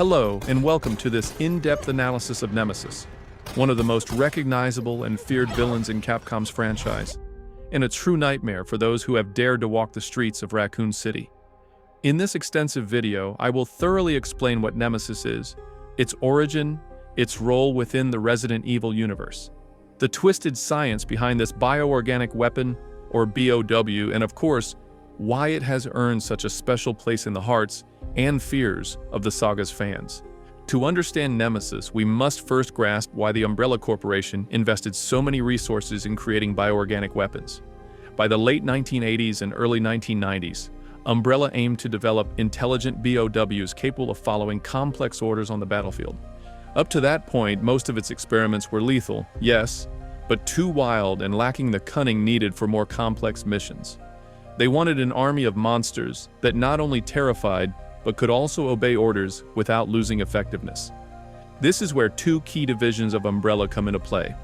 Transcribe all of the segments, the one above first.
Hello, and welcome to this in-depth analysis of Nemesis, one of the most recognizable and feared villains in Capcom's franchise, and a true nightmare for those who have dared to walk the streets of Raccoon City. In this extensive video, I will thoroughly explain what Nemesis is, its origin, its role within the Resident Evil universe, the twisted science behind this bioorganic weapon, or BOW, and of course, why it has earned such a special place in the hearts and fears of the Saga's fans. To understand Nemesis, we must first grasp why the Umbrella Corporation invested so many resources in creating bioorganic weapons. By the late 1980s and early 1990s, Umbrella aimed to develop intelligent BOWs capable of following complex orders on the battlefield. Up to that point, most of its experiments were lethal, yes, but too wild and lacking the cunning needed for more complex missions. They wanted an army of monsters that not only terrified, but could also obey orders without losing effectiveness. This is where two key divisions of Umbrella come into play.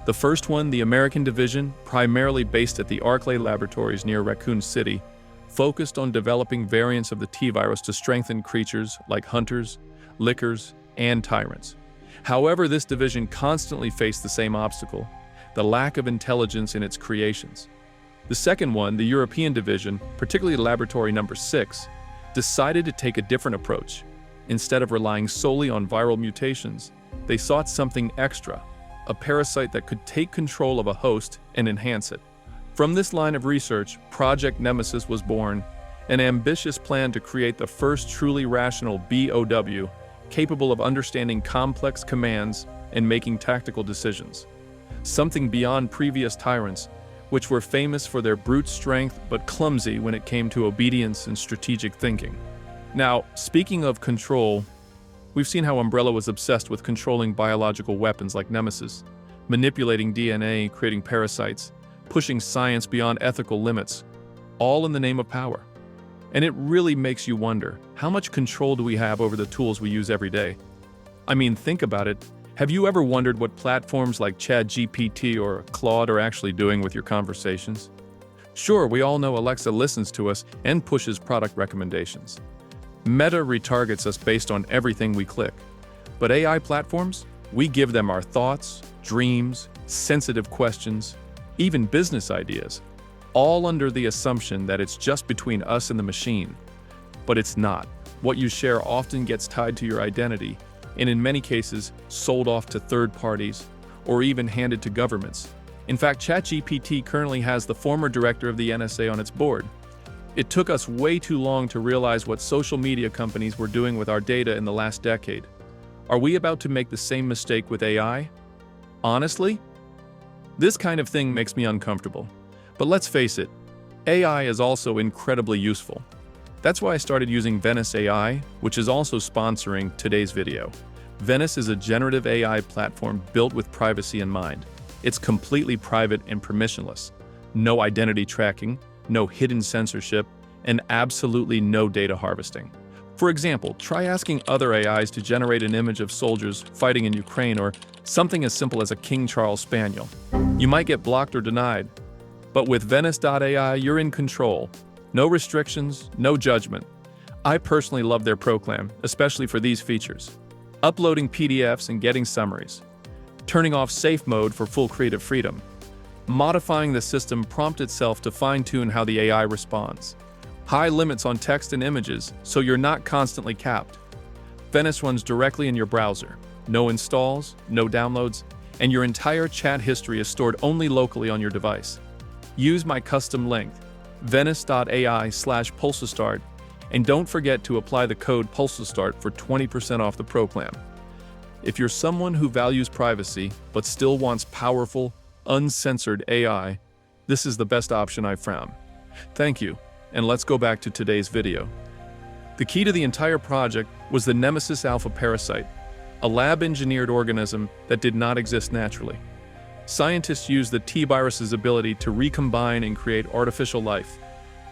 The first one, the American division, primarily based at the Arclay laboratories near Raccoon City, focused on developing variants of the T-virus to strengthen creatures like hunters, lickers, and tyrants. However, this division constantly faced the same obstacle, the lack of intelligence in its creations. The second one, the European division, particularly Laboratory Number 6, decided to take a different approach. Instead of relying solely on viral mutations, they sought something extra, a parasite that could take control of a host and enhance it. From this line of research, Project Nemesis was born, an ambitious plan to create the first truly rational BOW, capable of understanding complex commands and making tactical decisions. Something beyond previous tyrants, which were famous for their brute strength but clumsy when it came to obedience and strategic thinking. Now, speaking of control, we've seen how Umbrella was obsessed with controlling biological weapons like Nemesis, manipulating DNA, creating parasites, pushing science beyond ethical limits, all in the name of power. And it really makes you wonder, how much control do we have over the tools we use every day? I mean, think about it. Have you ever wondered what platforms like ChatGPT or Claude are actually doing with your conversations? Sure, we all know Alexa listens to us and pushes product recommendations. Meta retargets us based on everything we click. But AI platforms? We give them our thoughts, dreams, sensitive questions, even business ideas, all under the assumption that it's just between us and the machine. But it's not. What you share often gets tied to your identity, and in many cases, sold off to third parties, or even handed to governments. In fact, ChatGPT currently has the former director of the NSA on its board. It took us way too long to realize what social media companies were doing with our data in the last decade. Are we about to make the same mistake with AI? Honestly? This kind of thing makes me uncomfortable. But let's face it, AI is also incredibly useful. That's why I started using Venice AI, which is also sponsoring today's video. Venice is a generative AI platform built with privacy in mind. It's completely private and permissionless. No identity tracking, no hidden censorship, and absolutely no data harvesting. For example, try asking other AIs to generate an image of soldiers fighting in Ukraine or something as simple as a King Charles Spaniel. You might get blocked or denied. But with Venice.ai, you're in control. No restrictions, no judgment. I personally love their proclam, especially for these features. Uploading PDFs and getting summaries. Turning off safe mode for full creative freedom. Modifying the system prompt itself to fine-tune how the AI responds. High limits on text and images, so you're not constantly capped. Venice runs directly in your browser. No installs, no downloads, and your entire chat history is stored only locally on your device. Use my custom link, venice.ai/PulsaStart, and don't forget to apply the code PulsaStart for 20% off the proclam. If you're someone who values privacy but still wants powerful, uncensored AI, this is the best option I've found. Thank you, and let's go back to today's video. The key to the entire project was the Nemesis alpha parasite, a lab-engineered organism that did not exist naturally. Scientists used the T-virus's ability to recombine and create artificial life.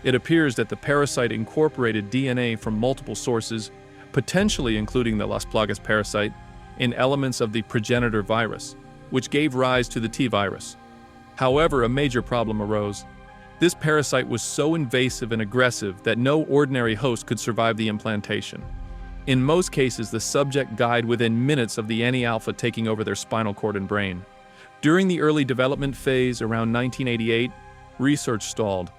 It appears that the parasite incorporated DNA from multiple sources, potentially including the Las Plagas parasite, in elements of the progenitor virus, which gave rise to the T-virus. However, a major problem arose. This parasite was so invasive and aggressive that no ordinary host could survive the implantation. In most cases, the subject died within minutes of the anti-alpha taking over their spinal cord and brain. During the early development phase, around 1988, research stalled.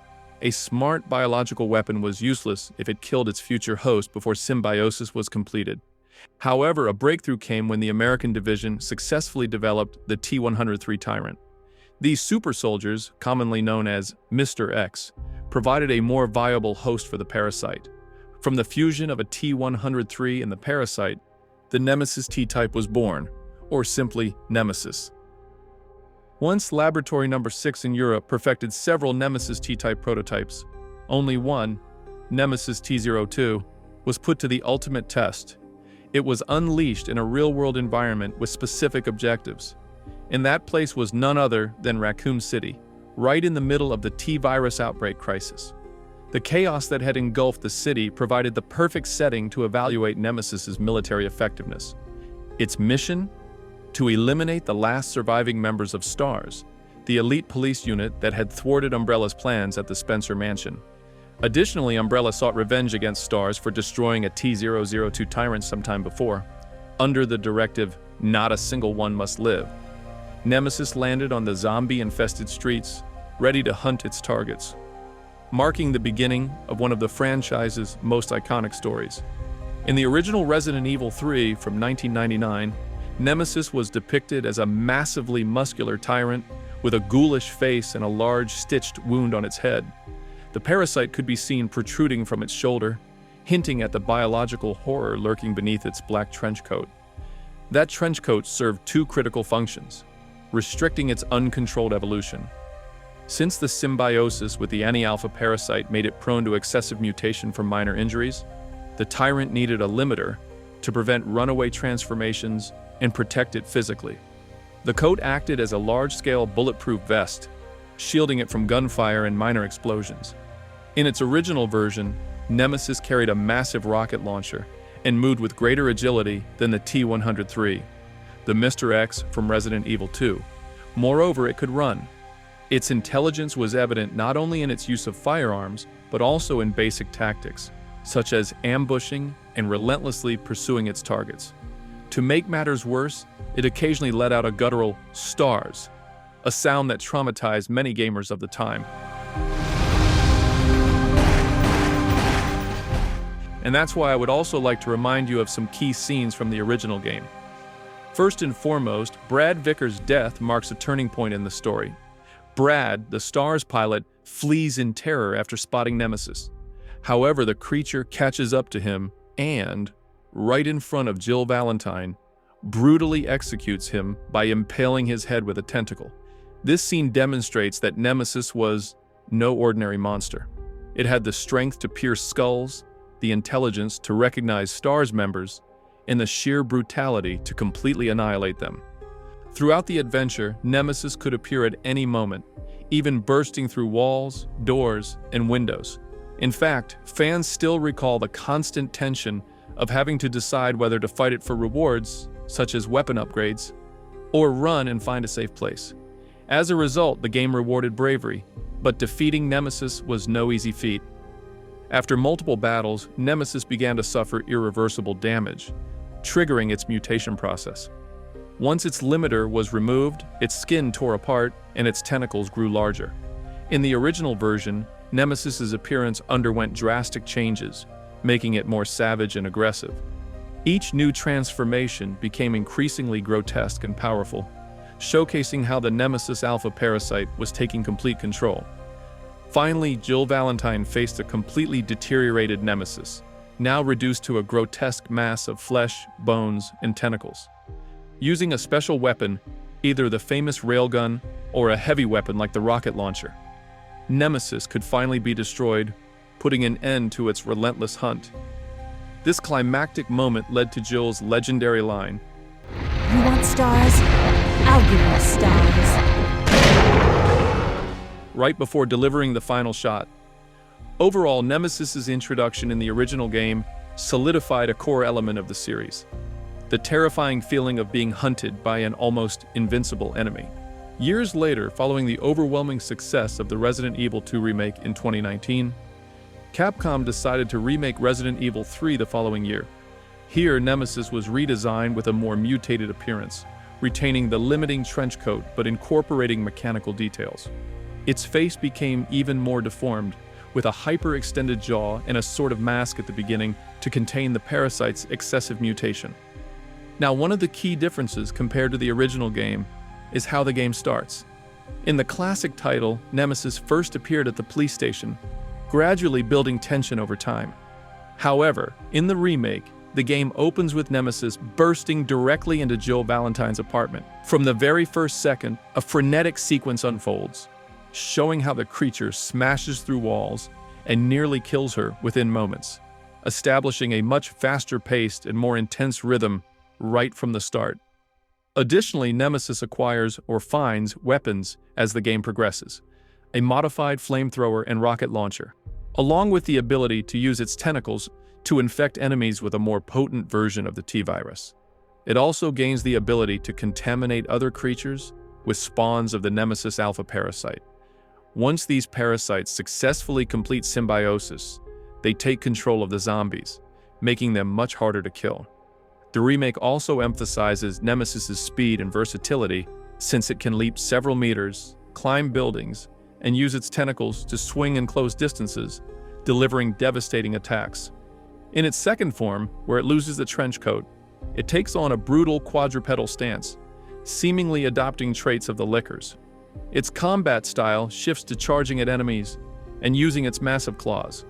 A smart biological weapon was useless if it killed its future host before symbiosis was completed. However, a breakthrough came when the American division successfully developed the T-103 Tyrant. These super soldiers, commonly known as Mr. X, provided a more viable host for the Parasite. From the fusion of a T-103 and the Parasite, the Nemesis T-type was born, or simply Nemesis. Once Laboratory No. 6 in Europe perfected several Nemesis T-type prototypes, only one, Nemesis T-02, was put to the ultimate test. It was unleashed in a real-world environment with specific objectives. And that place was none other than Raccoon City, right in the middle of the T-virus outbreak crisis. The chaos that had engulfed the city provided the perfect setting to evaluate Nemesis's military effectiveness. Its mission? To eliminate the last surviving members of STARS, the elite police unit that had thwarted Umbrella's plans at the Spencer Mansion. Additionally, Umbrella sought revenge against STARS for destroying a T-002 Tyrant sometime before, under the directive, "Not a single one must live." Nemesis landed on the zombie-infested streets, ready to hunt its targets, marking the beginning of one of the franchise's most iconic stories. In the original Resident Evil 3 from 1999, Nemesis was depicted as a massively muscular tyrant with a ghoulish face and a large stitched wound on its head. The Parasite could be seen protruding from its shoulder, hinting at the biological horror lurking beneath its black trench coat. That trench coat served two critical functions: restricting its uncontrolled evolution. Since the symbiosis with the anti-alpha Parasite made it prone to excessive mutation from minor injuries, the Tyrant needed a limiter to prevent runaway transformations and protect it physically. The coat acted as a large-scale bulletproof vest, shielding it from gunfire and minor explosions. In its original version, Nemesis carried a massive rocket launcher and moved with greater agility than the T-103, the Mr. X from Resident Evil 2. Moreover, it could run. Its intelligence was evident not only in its use of firearms, but also in basic tactics, such as ambushing and relentlessly pursuing its targets. To make matters worse, it occasionally let out a guttural "stars," a sound that traumatized many gamers of the time. And that's why I would also like to remind you of some key scenes from the original game. First and foremost, Brad Vicker's death marks a turning point in the story. Brad, the STARS pilot, flees in terror after spotting Nemesis. However, the creature catches up to him and, right in front of Jill Valentine, brutally executes him by impaling his head with a tentacle. This scene demonstrates that Nemesis was no ordinary monster. It had the strength to pierce skulls, the intelligence to recognize STARS members, and the sheer brutality to completely annihilate them. Throughout the adventure, Nemesis could appear at any moment, even bursting through walls, doors, and windows. In fact, fans still recall the constant tension of having to decide whether to fight it for rewards, such as weapon upgrades, or run and find a safe place. As a result, the game rewarded bravery, but defeating Nemesis was no easy feat. After multiple battles, Nemesis began to suffer irreversible damage, triggering its mutation process. Once its limiter was removed, its skin tore apart and its tentacles grew larger. In the original version, Nemesis's appearance underwent drastic changes, making it more savage and aggressive. Each new transformation became increasingly grotesque and powerful, showcasing how the Nemesis Alpha Parasite was taking complete control. Finally, Jill Valentine faced a completely deteriorated Nemesis, now reduced to a grotesque mass of flesh, bones, and tentacles. Using a special weapon, either the famous railgun or a heavy weapon like the rocket launcher, Nemesis could finally be destroyed, putting an end to its relentless hunt. This climactic moment led to Jill's legendary line, "You want stars? I'll give you stars." right before delivering the final shot. Overall, Nemesis's introduction in the original game solidified a core element of the series: the terrifying feeling of being hunted by an almost invincible enemy. Years later, following the overwhelming success of the Resident Evil 2 remake in 2019, Capcom decided to remake Resident Evil 3 the following year. Here, Nemesis was redesigned with a more mutated appearance, retaining the limiting trench coat but incorporating mechanical details. Its face became even more deformed, with a hyper-extended jaw and a sort of mask at the beginning to contain the Parasite's excessive mutation. Now, one of the key differences compared to the original game is how the game starts. In the classic title, Nemesis first appeared at the police station, gradually building tension over time. However, in the remake, the game opens with Nemesis bursting directly into Jill Valentine's apartment. From the very first second, a frenetic sequence unfolds, showing how the creature smashes through walls and nearly kills her within moments, establishing a much faster-paced and more intense rhythm right from the start. Additionally, Nemesis acquires or finds weapons as the game progresses, a modified flamethrower and rocket launcher, along with the ability to use its tentacles to infect enemies with a more potent version of the T-virus. It also gains the ability to contaminate other creatures with spawns of the Nemesis alpha parasite. Once these parasites successfully complete symbiosis, they take control of the zombies, making them much harder to kill. The remake also emphasizes Nemesis's speed and versatility, since it can leap several meters, climb buildings, and use its tentacles to swing in close distances, delivering devastating attacks. In its second form, where it loses the trench coat, it takes on a brutal quadrupedal stance, seemingly adopting traits of the Lickers. Its combat style shifts to charging at enemies and using its massive claws.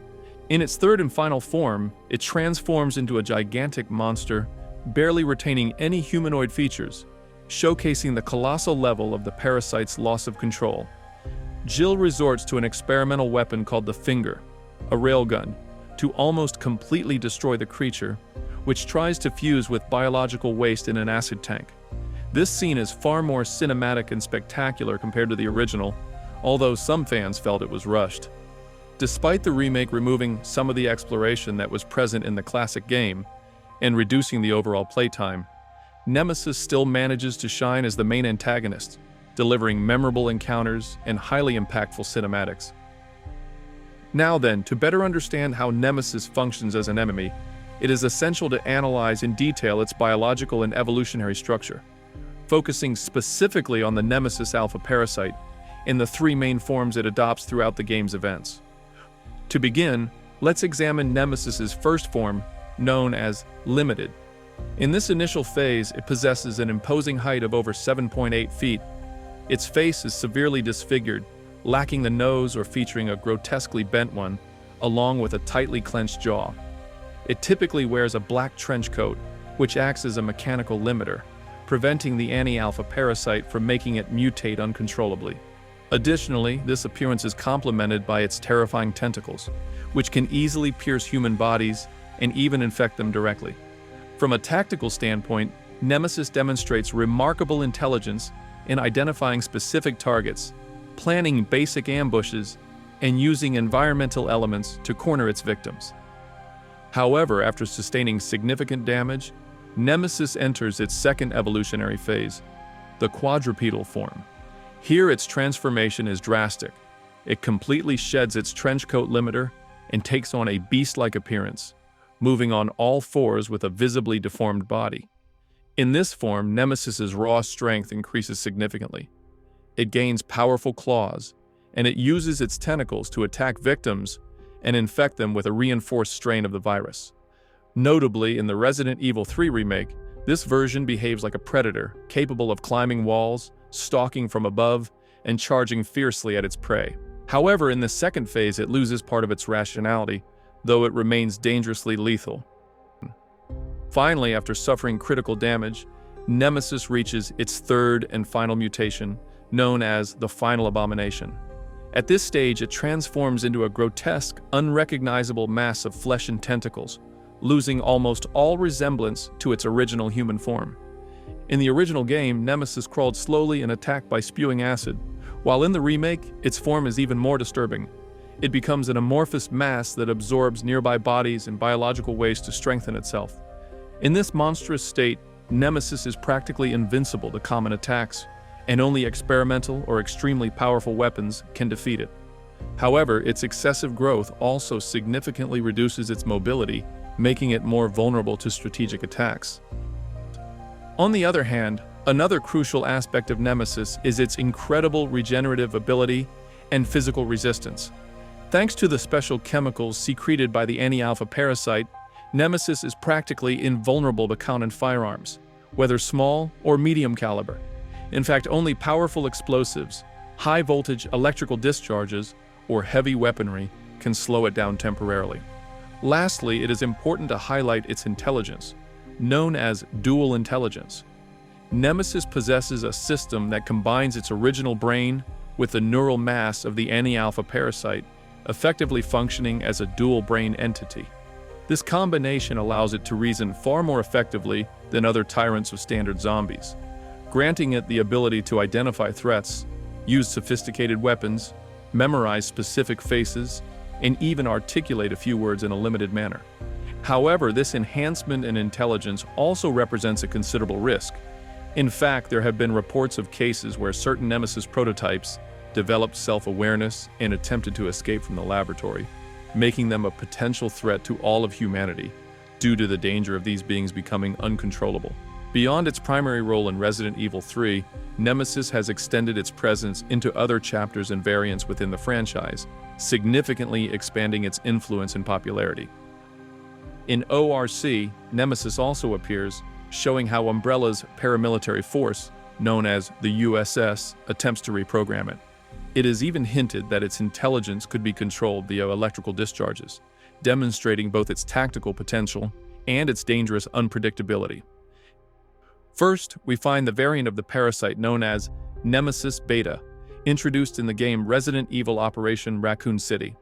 In its third and final form, it transforms into a gigantic monster, barely retaining any humanoid features, showcasing the colossal level of the parasite's loss of control. Jill resorts to an experimental weapon called the Finger, a railgun, to almost completely destroy the creature, which tries to fuse with biological waste in an acid tank. This scene is far more cinematic and spectacular compared to the original, although some fans felt it was rushed. Despite the remake removing some of the exploration that was present in the classic game and reducing the overall playtime, Nemesis still manages to shine as the main antagonist, delivering memorable encounters and highly impactful cinematics. Now then, to better understand how Nemesis functions as an enemy, it is essential to analyze in detail its biological and evolutionary structure, focusing specifically on the Nemesis alpha parasite and the three main forms it adopts throughout the game's events. To begin, let's examine Nemesis's first form, known as Limited. In this initial phase, it possesses an imposing height of over 7.8 feet. Its face is severely disfigured, lacking the nose or featuring a grotesquely bent one, along with a tightly clenched jaw. It typically wears a black trench coat, which acts as a mechanical limiter, preventing the anti-alpha parasite from making it mutate uncontrollably. Additionally, this appearance is complemented by its terrifying tentacles, which can easily pierce human bodies and even infect them directly. From a tactical standpoint, Nemesis demonstrates remarkable intelligence in identifying specific targets, planning basic ambushes, and using environmental elements to corner its victims. However, after sustaining significant damage, Nemesis enters its second evolutionary phase, the quadrupedal form. Here its transformation is drastic. It completely sheds its trench coat limiter and takes on a beast-like appearance, moving on all fours with a visibly deformed body. In this form, Nemesis's raw strength increases significantly. It gains powerful claws, and it uses its tentacles to attack victims and infect them with a reinforced strain of the virus. Notably, in the Resident Evil 3 remake, this version behaves like a predator, capable of climbing walls, stalking from above, and charging fiercely at its prey. However, in the second phase, it loses part of its rationality, though it remains dangerously lethal. Finally, after suffering critical damage, Nemesis reaches its third and final mutation, known as the Final Abomination. At this stage, it transforms into a grotesque, unrecognizable mass of flesh and tentacles, losing almost all resemblance to its original human form. In the original game, Nemesis crawled slowly and attacked by spewing acid, while in the remake, its form is even more disturbing. It becomes an amorphous mass that absorbs nearby bodies and biological waste to strengthen itself. In this monstrous state, Nemesis is practically invincible to common attacks, and only experimental or extremely powerful weapons can defeat it. However, its excessive growth also significantly reduces its mobility making it more vulnerable to strategic attacks. On the other hand, another crucial aspect of Nemesis is its incredible regenerative ability and physical resistance. Thanks to the special chemicals secreted by the anti-alpha parasite, Nemesis is practically invulnerable to counter firearms, whether small or medium caliber. In fact, only powerful explosives, high-voltage electrical discharges, or heavy weaponry can slow it down temporarily. Lastly, it is important to highlight its intelligence, known as dual intelligence. Nemesis possesses a system that combines its original brain with the neural mass of the anti-alpha parasite, effectively functioning as a dual brain entity. This combination allows it to reason far more effectively than other tyrants of standard zombies, granting it the ability to identify threats, use sophisticated weapons, memorize specific faces, and even articulate a few words in a limited manner. However, this enhancement in intelligence also represents a considerable risk. In fact, there have been reports of cases where certain Nemesis prototypes developed self-awareness and attempted to escape from the laboratory, making them a potential threat to all of humanity due to the danger of these beings becoming uncontrollable. Beyond its primary role in Resident Evil 3, Nemesis has extended its presence into other chapters and variants within the franchise, significantly expanding its influence and popularity. In ORC, Nemesis also appears, showing how Umbrella's paramilitary force, known as the USS, attempts to reprogram it. It is even hinted that its intelligence could be controlled via electrical discharges, demonstrating both its tactical potential and its dangerous unpredictability. First, we find the variant of the parasite known as Nemesis Beta, introduced in the game Resident Evil Operation Raccoon City.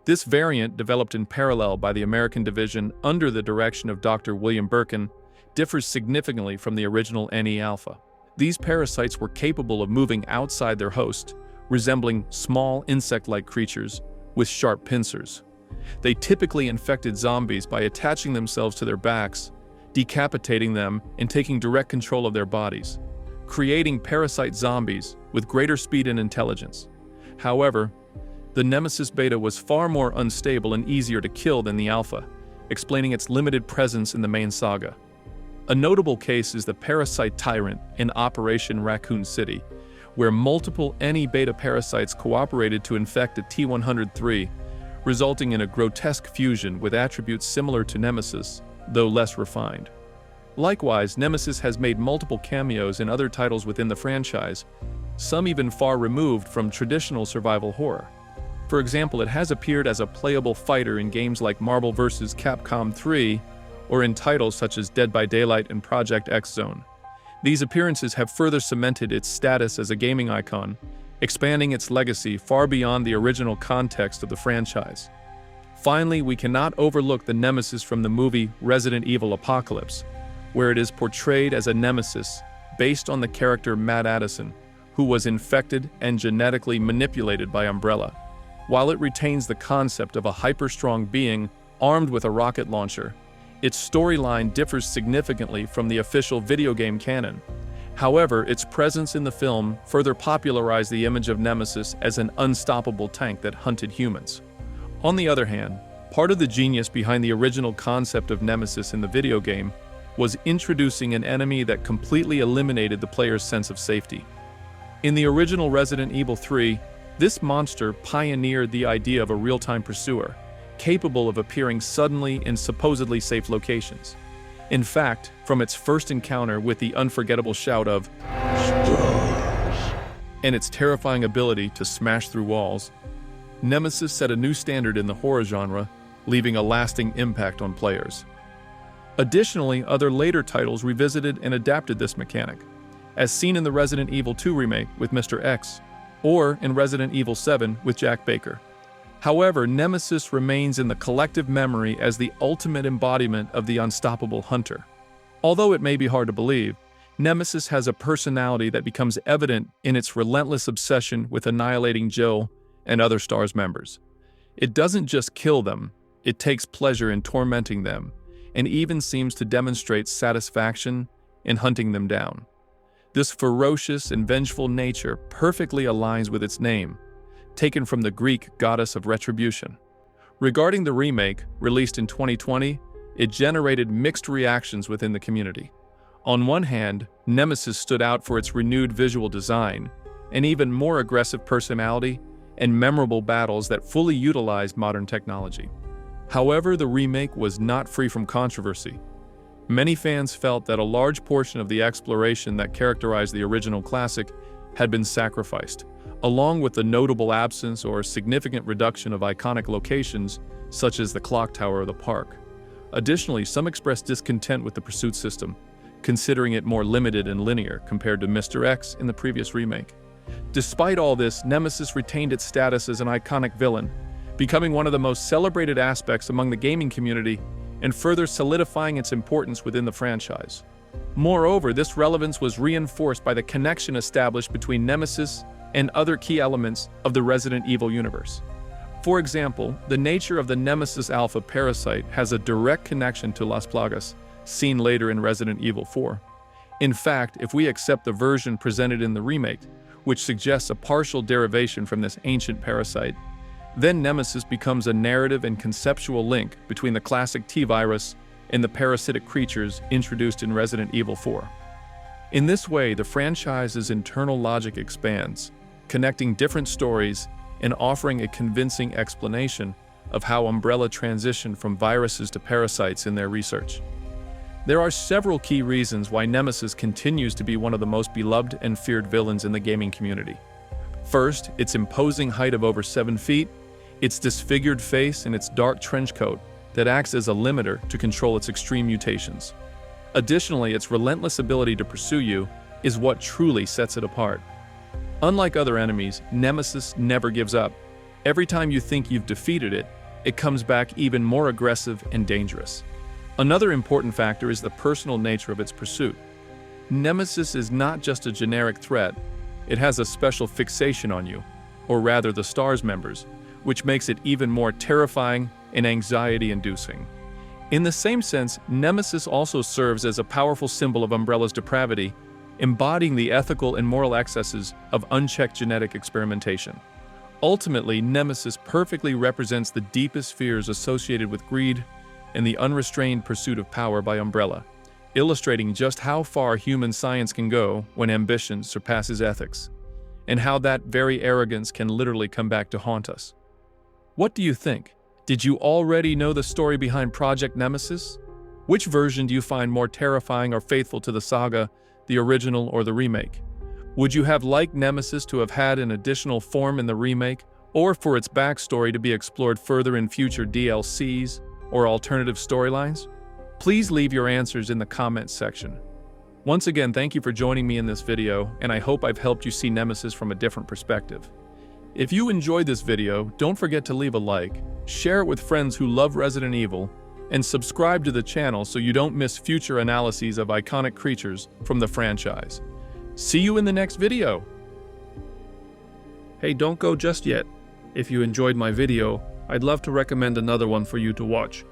This variant, developed in parallel by the American division under the direction of Dr. William Birkin, differs significantly from the original NE-alpha. These parasites were capable of moving outside their host, resembling small insect-like creatures with sharp pincers. They typically infected zombies by attaching themselves to their backs, decapitating them, and taking direct control of their bodies, creating parasite zombies with greater speed and intelligence. However, the Nemesis Beta was far more unstable and easier to kill than the Alpha, explaining its limited presence in the main saga. A notable case is the Parasite Tyrant in Operation Raccoon City, where multiple NE-beta parasites cooperated to infect a T-103, resulting in a grotesque fusion with attributes similar to Nemesis, though less refined. Likewise, Nemesis has made multiple cameos in other titles within the franchise, some even far removed from traditional survival horror. For example, it has appeared as a playable fighter in games like Marvel vs. Capcom 3, or in titles such as Dead by Daylight and Project X Zone. These appearances have further cemented its status as a gaming icon, expanding its legacy far beyond the original context of the franchise. Finally, we cannot overlook the Nemesis from the movie Resident Evil Apocalypse, where it is portrayed as a nemesis based on the character Matt Addison, who was infected and genetically manipulated by Umbrella. While it retains the concept of a hyper-strong being armed with a rocket launcher, its storyline differs significantly from the official video game canon. However, its presence in the film further popularized the image of Nemesis as an unstoppable tank that hunted humans. On the other hand, part of the genius behind the original concept of Nemesis in the video game was introducing an enemy that completely eliminated the player's sense of safety. In the original Resident Evil 3, this monster pioneered the idea of a real-time pursuer, capable of appearing suddenly in supposedly safe locations. In fact, from its first encounter with the unforgettable shout of "Stars!" and its terrifying ability to smash through walls, Nemesis set a new standard in the horror genre, leaving a lasting impact on players. Additionally, other later titles revisited and adapted this mechanic, as seen in the Resident Evil 2 remake with Mr. X, or in Resident Evil 7 with Jack Baker. However, Nemesis remains in the collective memory as the ultimate embodiment of the unstoppable hunter. Although it may be hard to believe, Nemesis has a personality that becomes evident in its relentless obsession with annihilating Jill and other STARS members. It doesn't just kill them, it takes pleasure in tormenting them, and even seems to demonstrate satisfaction in hunting them down. This ferocious and vengeful nature perfectly aligns with its name, taken from the Greek goddess of retribution. Regarding the remake, released in 2020, it generated mixed reactions within the community. On one hand, Nemesis stood out for its renewed visual design, an even more aggressive personality, and memorable battles that fully utilized modern technology. However, the remake was not free from controversy. Many fans felt that a large portion of the exploration that characterized the original classic had been sacrificed, along with the notable absence or significant reduction of iconic locations such as the clock tower or the park. Additionally, some expressed discontent with the pursuit system, considering it more limited and linear compared to Mr. X in the previous remake. Despite all this, Nemesis retained its status as an iconic villain, becoming one of the most celebrated aspects among the gaming community and further solidifying its importance within the franchise. Moreover, this relevance was reinforced by the connection established between Nemesis and other key elements of the Resident Evil universe. For example, the nature of the Nemesis Alpha Parasite has a direct connection to Las Plagas, seen later in Resident Evil 4. In fact, if we accept the version presented in the remake, which suggests a partial derivation from this ancient parasite, then Nemesis becomes a narrative and conceptual link between the classic T-virus and the parasitic creatures introduced in Resident Evil 4. In this way, the franchise's internal logic expands, connecting different stories and offering a convincing explanation of how Umbrella transitioned from viruses to parasites in their research. There are several key reasons why Nemesis continues to be one of the most beloved and feared villains in the gaming community. First, its imposing height of over 7 feet, its disfigured face, and its dark trench coat that acts as a limiter to control its extreme mutations. Additionally, its relentless ability to pursue you is what truly sets it apart. Unlike other enemies, Nemesis never gives up. Every time you think you've defeated it, it comes back even more aggressive and dangerous. Another important factor is the personal nature of its pursuit. Nemesis is not just a generic threat, it has a special fixation on you, or rather the STARS members, which makes it even more terrifying and anxiety-inducing. In the same sense, Nemesis also serves as a powerful symbol of Umbrella's depravity, embodying the ethical and moral excesses of unchecked genetic experimentation. Ultimately, Nemesis perfectly represents the deepest fears associated with greed and the unrestrained pursuit of power by Umbrella, illustrating just how far human science can go when ambition surpasses ethics, and how that very arrogance can literally come back to haunt us. What do you think? Did you already know the story behind Project Nemesis? Which version do you find more terrifying or faithful to the saga, the original or the remake? Would you have liked Nemesis to have had an additional form in the remake, or for its backstory to be explored further in future DLCs or alternative storylines? Please leave your answers in the comments section. Once again, thank you for joining me in this video, and I hope I've helped you see Nemesis from a different perspective. If you enjoyed this video, don't forget to leave a like, share it with friends who love Resident Evil, and subscribe to the channel so you don't miss future analyses of iconic creatures from the franchise. See you in the next video! Hey, don't go just yet. If you enjoyed my video, I'd love to recommend another one for you to watch.